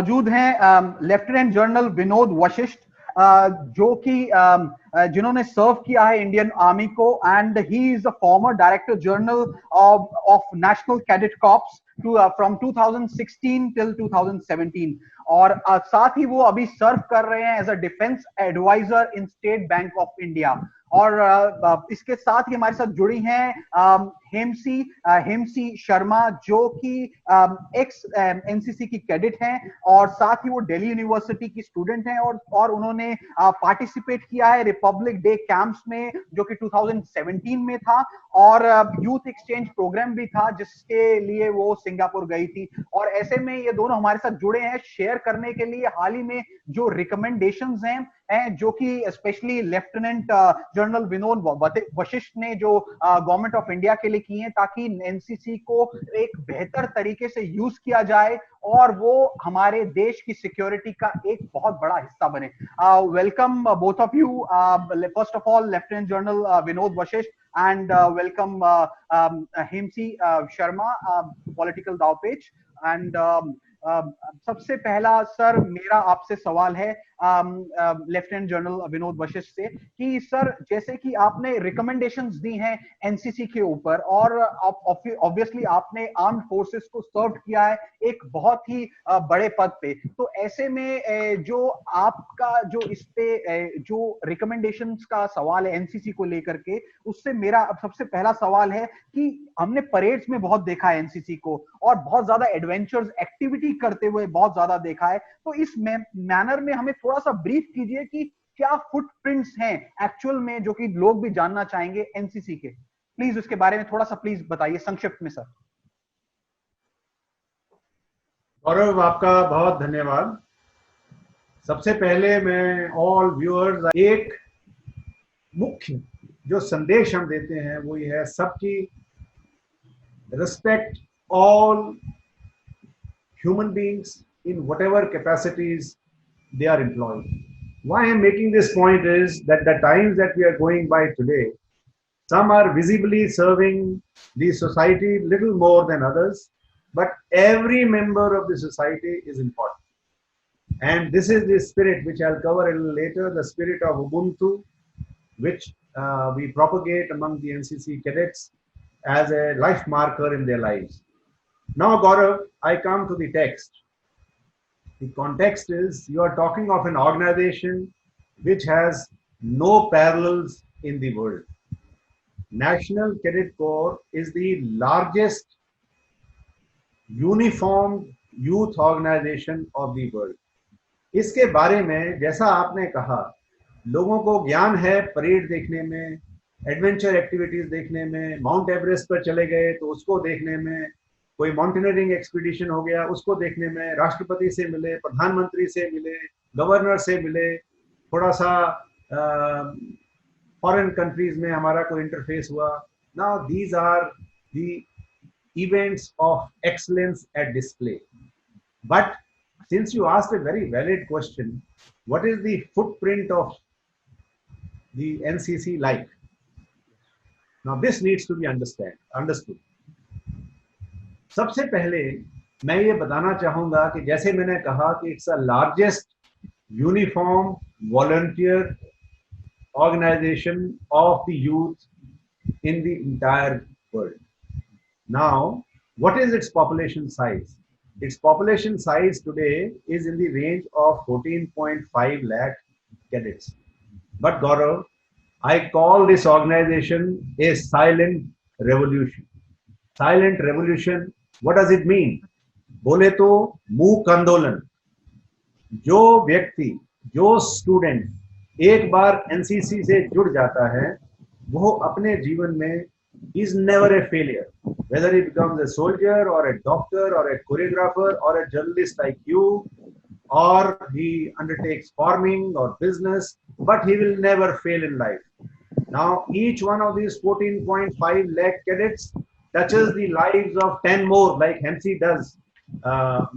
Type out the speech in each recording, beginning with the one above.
मौजूद हैं lieutenant general Vinod Vashishtha, जो कि जिन्होंने सर्व किया है इंडियन आर्मी को, and he is the former director general of national cadet corps from 2016 till 2017, और साथ ही वो अभी सर्व कर रहे हैं as a defence adviser in State Bank of India. और इसके साथ ही हमारे साथ जुड़ी हैं हेमसी शर्मा, जो कि एक्स एनसीसी की कैडेट हैं, और साथ ही वो दिल्ली यूनिवर्सिटी की स्टूडेंट हैं, और उन्होंने पार्टिसिपेट किया है रिपब्लिक डे कैंप्स में, जो कि 2017 में था, और यूथ एक्सचेंज प्रोग्राम भी था जिसके लिए वो सिंगापुर गई थी। और ऐसे में ये दोनों हमारे साथ जुड़े हैं शेयर करने के लिए हाल ही में जो रिकमेंडेशंस हैं, जो कि specially lieutenant general Vinod Vashishtha ने जो गवर्नमेंट ऑफ इंडिया के लिए की हैं, ताकि एनसीसी को एक बेहतर तरीके से यूज किया जाए और वो हमारे देश की सिक्योरिटी का एक बहुत बड़ा हिस्सा बने। Welcome both of you, first of all lieutenant general Vinod Vashisht, and welcome हेमसी शर्मा, पॉलिटिकल दावपेच। एंड सबसे पहला सर मेरा आपसे सवाल है लेफ्टिनेंट जनरल विनोद वशिष्ठ से, कि सर जैसे कि आपने रिकमेंडेशंस दी हैं एनसीसी के ऊपर, और ऑब्वियसली आपने आर्म फोर्सेस को सर्व किया है एक बहुत ही बड़े पद पे, तो ऐसे में जो आपका जो इस पे जो रिकमेंडेशंस का सवाल है एनसीसी को लेकर के, उससे मेरा सबसे पहला सवाल है कि हमने परेड्स में बहुत देखा है एनसीसी को, और बहुत ज्यादा एडवेंचर्स एक्टिविटी करते हुए बहुत ज्यादा देखा है, तो इस मैनर में हमें थोड़ा सा ब्रीफ कीजिए कि क्या फुटप्रिंट्स हैं एक्चुअल में, जो कि लोग भी जानना चाहेंगे एनसीसी के। प्लीज उसके बारे में थोड़ा सा प्लीज बताइए संक्षिप्त में सर। गौरव, आपका बहुत धन्यवाद। सबसे पहले मैं ऑल व्यूअर्स एक मुख्य जो संदेश हम देते हैं वो ये है, सबकी respect all human beings in whatever capacities they are employed. Why I'm making this point is that the times that we are going by today, some are visibly serving the society little more than others, but every member of the society is important. And this is the spirit which I'll cover a little later, the spirit of Ubuntu, which we propagate among the NCC cadets as a life marker in their lives. Now, Gaurav, I come to the text. The context is you are talking of an organization which has no parallels in the world. National Cadet Corps is the largest uniformed youth organization of the world. इसके बारे में जैसा आपने कहा, लोगों को ज्ञान है परेड देखने में, एडवेंचर एक्टिविटीज देखने में, माउंट एवरेस्ट पर चले गए तो उसको देखने में, कोई माउंटेनियरिंग एक्सपीडिशन हो गया उसको देखने में, राष्ट्रपति से मिले, प्रधानमंत्री से मिले, गवर्नर से मिले, थोड़ा सा फॉरेन कंट्रीज में हमारा कोई इंटरफेस हुआ. Now these are the events of excellence at display. But since you asked a very valid question, what is the footprint of the NCC like? Now this needs to be understood. सबसे पहले मैं ये बताना चाहूंगा कि जैसे मैंने कहा कि it's the largest uniform volunteer organization of the youth in the entire world. Now, what is its population size? Its population size today is in the range of 14.5 lakh cadets. But Gaurav, I call this organization a silent revolution. Silent revolution, what does it mean? बोले तो मूक आंदोलन. जो व्यक्ति, जो student एक बार NCC से जुड़ जाता है, वो अपने जीवन में is never a failure. Whether he becomes a soldier or a doctor or a choreographer or a journalist like you, or he undertakes farming or business, but he will never fail in life. Now, each one of these 14.5 lakh cadets touches the lives of 10 more, like Hemsi does,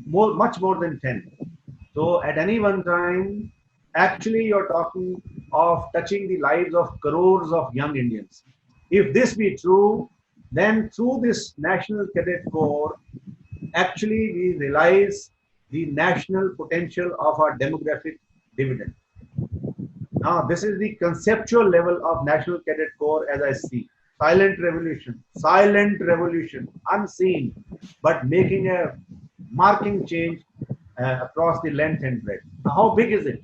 much more than 10. So, at any one time, actually, you're talking of touching the lives of crores of young Indians. If this be true, then through this National Cadet Corps, actually we realize the national potential of our demographic dividend. Now, this is the conceptual level of National Cadet Corps as I see. Silent revolution, unseen, but making a marking change across the length and breadth. Now, how big is it?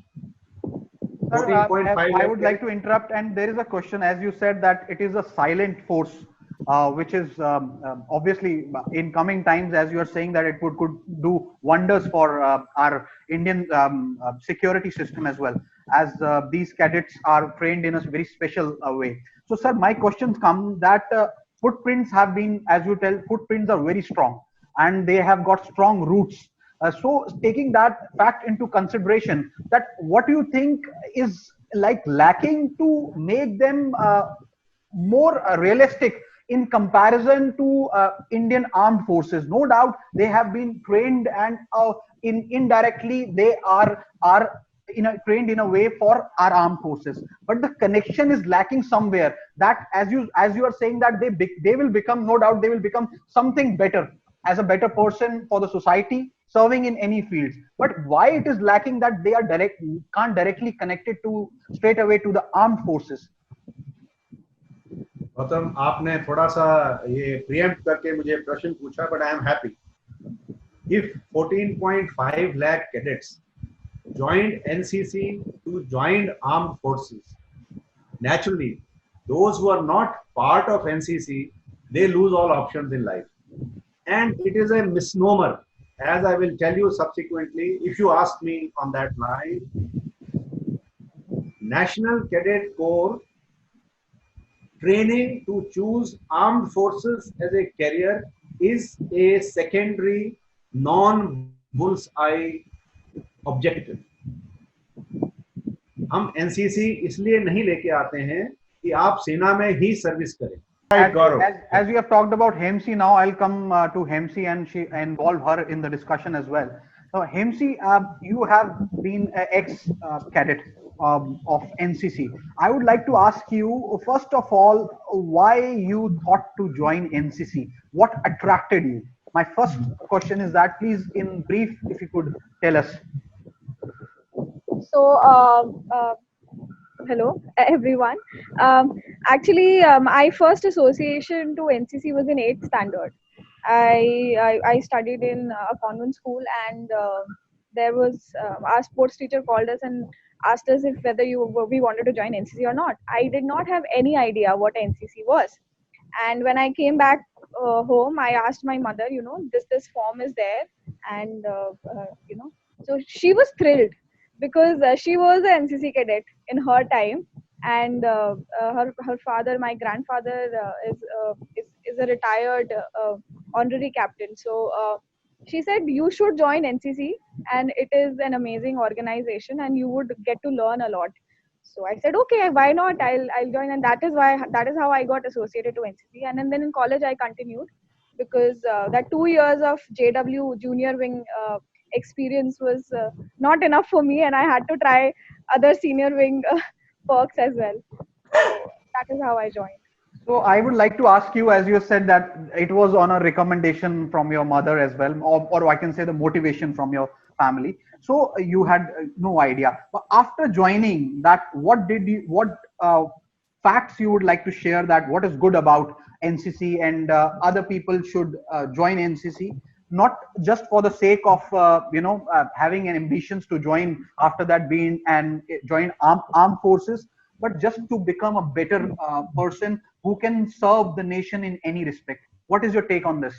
Sir, 14.5 I lakh would like cadets. to interrupt, and there is a question, as you said, that it is a silent force, which is obviously in coming times, as you are saying, that it could do wonders for our Indian security system as well, as these cadets are trained in a very special way. So, sir, my questions come that footprints have been, as you tell, footprints are very strong, and they have got strong roots. So taking that fact into consideration, that what do you think is like lacking to make them more realistic in comparison to Indian armed forces? No doubt they have been trained, and indirectly they are trained in a way for our armed forces, but the connection is lacking somewhere. That, as you are saying, that they will become, no doubt they will become something better, as a better person for the society, serving in any fields. But why it is lacking that they are can't directly connect it to straight away to the armed forces? Gautam, आपने थोड़ा सा ये pre-empt करके मुझे प्रश्न पूछा, but I am happy. If 14.5 lakh cadets joined NCC to join armed forces, naturally, those who are not part of NCC, they lose all options in life. And it is a misnomer, as I will tell you subsequently, if you ask me on that line. National Cadet Corps training to choose armed forces as a career is a secondary non-bullseye objective. हम NCC इसलिए नहीं लेके आते हैं कि आप सेना में ही सर्विस करें. Right, as we have talked about Hemsi, now I'll come to Hemsi and she involve her in the discussion as well. So Hemsi, you have been an ex-cadet of NCC. I would like to ask you, first of all, why you thought to join NCC? What attracted you? My first question is that, please, in brief, if you could tell us. So, hello everyone. Actually, my first association to NCC was in 8th standard. I studied in a convent school, and there was our sports teacher called us and asked us if whether we wanted to join NCC or not. I did not have any idea what NCC was, and when I came back home, I asked my mother, this form is there, and so she was thrilled because she was an NCC cadet in her time, and her father, my grandfather, is a retired honorary captain. So she said you should join NCC, and it is an amazing organization, and you would get to learn a lot. So I said, okay, why not? I'll join, and that is how I got associated to NCC. And then in college I continued because that 2 years of JW junior wing experience was not enough for me, and I had to try other senior wing perks as well. So that is how I joined. So I would like to ask you, as you said that it was on a recommendation from your mother as well, or I can say the motivation from your family. So you had no idea. But after joining that, what facts you would like to share, that what is good about NCC, and other people should join NCC, not just for the sake of having an ambitions to join after that, being and join armed forces, but just to become a better person who can serve the nation in any respect. What is your take on this?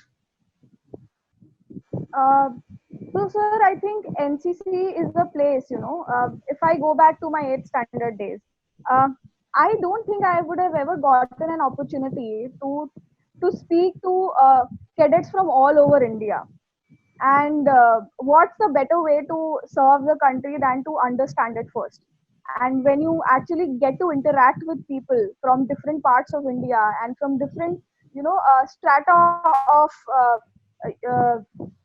So, sir, I think NCC is the place, if I go back to my 8th standard days, I don't think I would have ever gotten an opportunity to speak to cadets from all over India. And what's the better way to serve the country than to understand it first? And when you actually get to interact with people from different parts of India and from different, strata of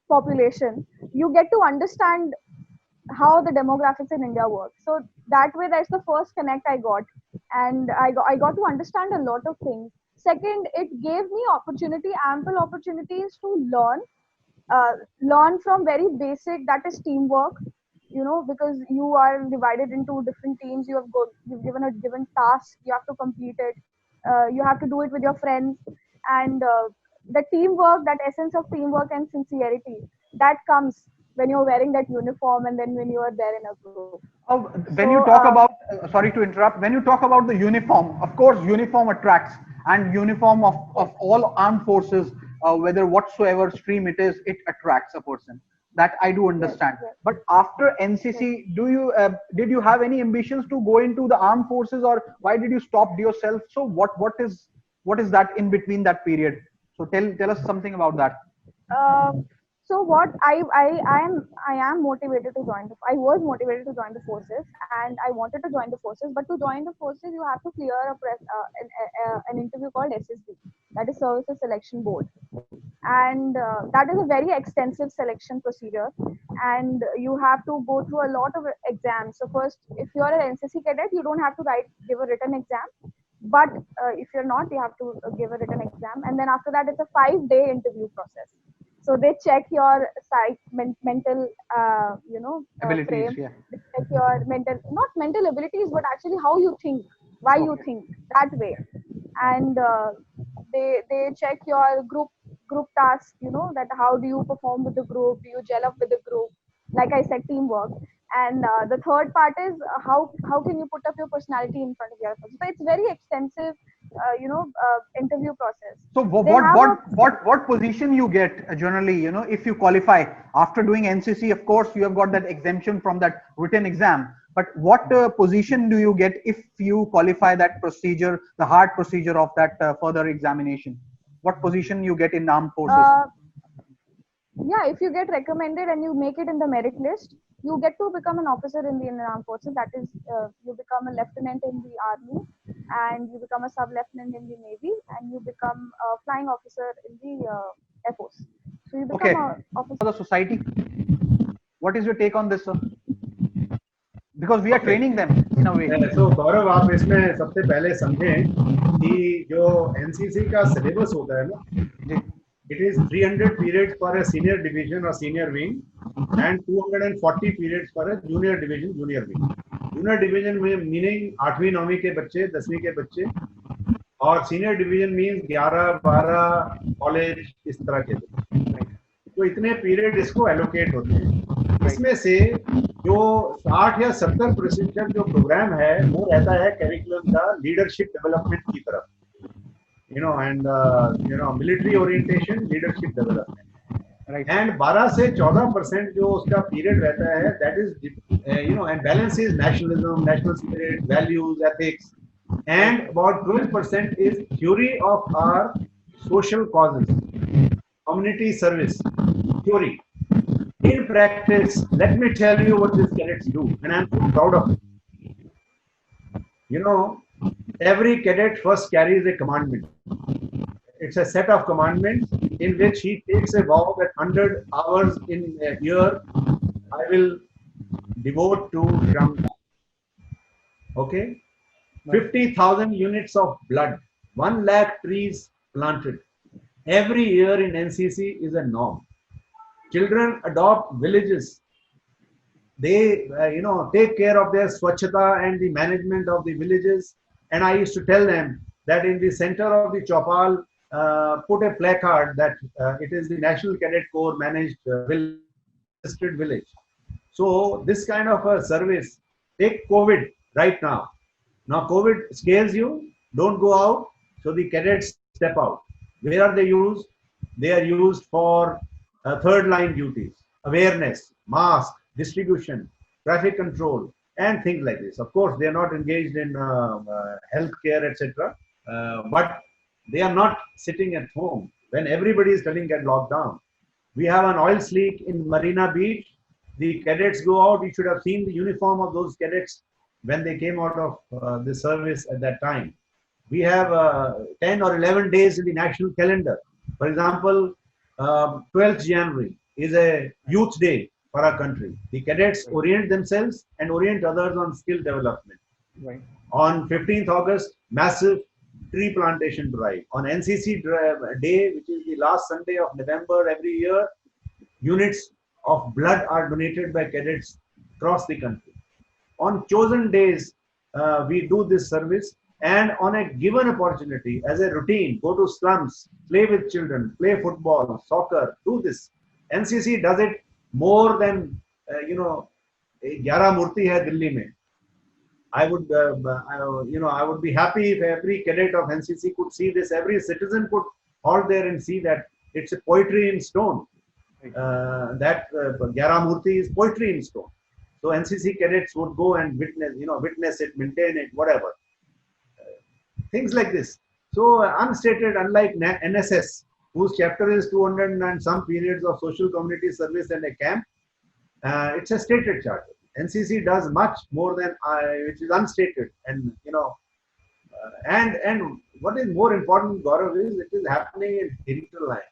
population, you get to understand how the demographics in India work. So that way, that's the first connect I got, and I got to understand a lot of things. Second, it gave me ample opportunities to learn learn from very basic, that is teamwork, because you are divided into different teams. You've given a given task, you have to complete it. You have to do it with your friends, and the teamwork, that essence of teamwork and sincerity, that comes when you're wearing that uniform, and then when you are there in a group. Oh, when you So talk about, sorry to interrupt, when you talk about the uniform, of course, uniform attracts, and uniform of all armed forces, whether whatsoever stream it is, it attracts a person. That I do yes, understand. yes, But after yes. NCC, did you have any ambitions to go into the armed forces, or why did you stop yourself? So what is that in between that period? So tell us something about that. Um, so what I am motivated to join I was motivated to join the forces, and I wanted to join the forces. But to join the forces, you have to clear an interview called SSB, that is Services Selection Board, and that is a very extensive selection procedure, and you have to go through a lot of exams. So first, if you are an NCC cadet, you don't have to give a written exam, but if you're not, you have to give a written exam, and then after that, it's a 5-day interview process. So they check your mental Abilities, frame. yeah. They check your mental, not mental abilities, but actually how you think, why you Okay. think that way. And they check your group tasks, that how do you perform with the group, do you gel up with the group, like I said, teamwork. And the third part is how can you put up your personality in front of your person. So it's very extensive interview process. So They have a what position you get generally, if you qualify after doing NCC? Of course, you have got that exemption from that written exam. But what position do you get if you qualify that procedure, the hard procedure of that further examination? What position you get in armed forces? uh, yeah, if you get recommended and you make it in the merit list, you get to become an officer in the Indian Armed Forces. That is, you become a lieutenant in the army, and you become a sub lieutenant in the navy, and you become a flying officer in the air force. So you become Okay, a officer. for the society, what is your take on this, sir? Because we are Okay. training them in a way. तो गौरव, आप इसमें सबसे पहले समझें कि जो NCC का syllabus होता है ना, जी, it is 300 periods for a senior division or senior wing and 240 periods for a junior division, junior wing. Junior division में meaning 8वीं 9वीं के बच्चे, 10वीं के बच्चे, और senior division means 11 12 कॉलेज, इस तरह के बच्चे. तो इतने पीरियड इसको एलोकेट होते हैं. इसमें से जो 60 या 70% जो प्रोग्राम है वो रहता है करिकुलम का लीडरशिप डेवलपमेंट की तरफ, and military orientation, leadership development. right. And 12 से 14% जो उसका पीरियड रहता है, that is and balance is nationalism, national spirit, values, ethics, and about 12% is theory of our social causes, community service theory. In practice, let me tell you what these cadets do, and I'm so proud of it. Every cadet first carries a commandment. It's a set of commandments in which he takes a vow that 100 hours in a year I will devote to Shramdaan. Okay? 50,000 units of blood, 1 lakh trees planted. Every year in NCC is a norm. Children adopt villages. They, take care of their swachhata and the management of the villages. And I used to tell them that in the center of the Chaupal, put a placard that it is the National Cadet Corps managed village. So this kind of a service, take COVID right now. Now COVID scares you, don't go out. So the cadets step out. Where are they used? They are used for third line duties, awareness, mask, distribution, traffic control, and things like this. Of course, they are not engaged in healthcare, etc. But they are not sitting at home when everybody is telling get locked down. We have an oil slick in Marina Beach. The cadets go out. You should have seen the uniform of those cadets when they came out of the service at that time. We have 10 or 11 days in the national calendar. For example, 12th January is a youth day for our country. The cadets orient themselves and orient others on skill development. Right. On 15th August, massive tree plantation drive. On NCC day, which is the last Sunday of November every year, units of blood are donated by cadets across the country. On chosen days, we do this service, and on a given opportunity, as a routine, go to slums, play with children, play football, soccer, do this. NCC does it more than, 11 मूर्ति है दिल्ली में. I would, I would be happy if every cadet of NCC could see this. Every citizen could halt there and see that it's a poetry in stone. That Gyaramurti is poetry in stone. So NCC cadets would go and witness it, maintain it, whatever. Things like this. So unstated, unlike NSS, whose chapter is 200 and some periods of social community service and a camp, it's a stated charter. NCC does much more than which is unstated, and and what is more important, Gaurav, is it is happening in hinterland.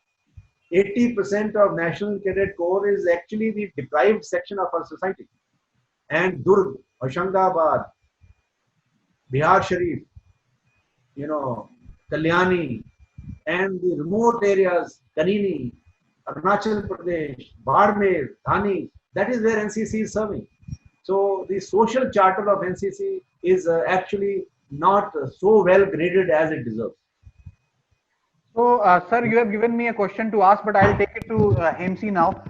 80% of National Cadet Corps is actually the deprived section of our society, and Durg, Hoshangabad, Bihar Sharif, Kalyani, and the remote areas, Kanini, Arunachal Pradesh, Barmer, Thani, that is where NCC is serving. So the social charter of NCC is actually not so well graded as it deserves. So, sir, you have given me a question to ask, but I'll take it to Hemsi now.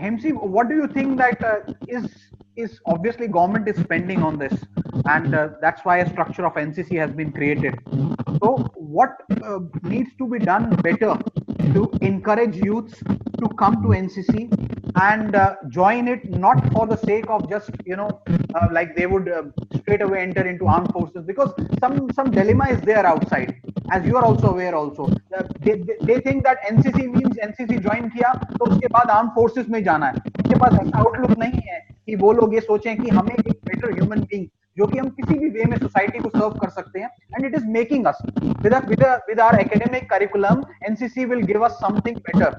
Hemsi, what do you think that is obviously government is spending on this, and that's why a structure of NCC has been created. So, what needs to be done better to encourage youths to come to NCC and join it, not for the sake of just like they would straight away enter into armed forces, because some dilemma is there outside, as you are also aware. Also, they think that NCC means NCC join किया तो उसके बाद armed forces में जाना है. उनके पास ऐसा outlook नहीं है कि वो लोग ये सोचें कि हमें एक better human being जो कि हम किसी भी वे में सोसाइटी को सर्व कर सकते हैं, and it is making us with our academic curriculum, NCC will give us something better.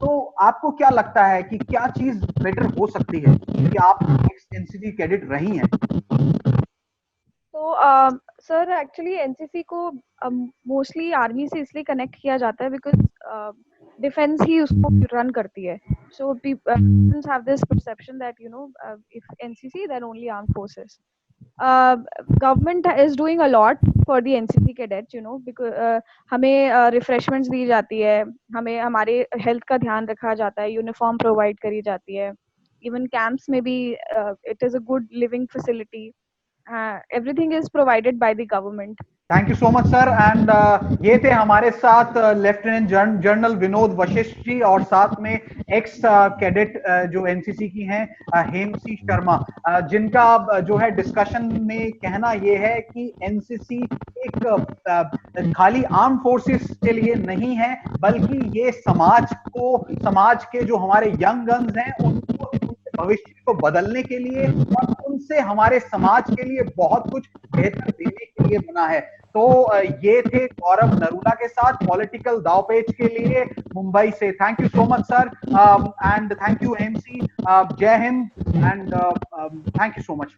तो आपको क्या लगता है कि क्या चीज बेटर हो सकती है, कि आप एनसीसी कैडेट रही हैं? तो सर एक्चुअली एनसीसी को मोस्टली आर्मी से इसलिए कनेक्ट किया जाता है बिकॉज डिफेंस ही उसको रन करती है. So people have this perception that if NCC then only armed forces. Government is doing a lot for the NCC cadets because हमें रिफ्रेशमेंट्स दी जाती है, हमें हमारे हेल्थ का ध्यान रखा जाता है, यूनिफॉर्म प्रोवाइड करी जाती है, इवन कैंप्स में भी it is a good living facility. Everything is provided by the government. Thank you so much, sir. And ये थे हमारे साथ लेफ्टिनेंट जनरल विनोद वशिष्ठ जी और साथ में एक्स कैडेट जो एनसीसी की हैं हेमसी शर्मा, जिनका जो है डिस्कशन में कहना ये है कि एनसीसी एक खाली आर्म फोर्सेस के लिए नहीं है, बल्कि ये समाज के जो हमारे यंग गन्स हैं उनको भविष्य को बदलने के लिए और उनसे हमारे समाज के लिए बहुत कुछ बेहतर देने के लिए बना है. तो ये थे गौरव नरूला के साथ पॉलिटिकल दावपेच के लिए मुंबई से. Thank you so much sir, and thank you MC. जय हिंद and thank you so much.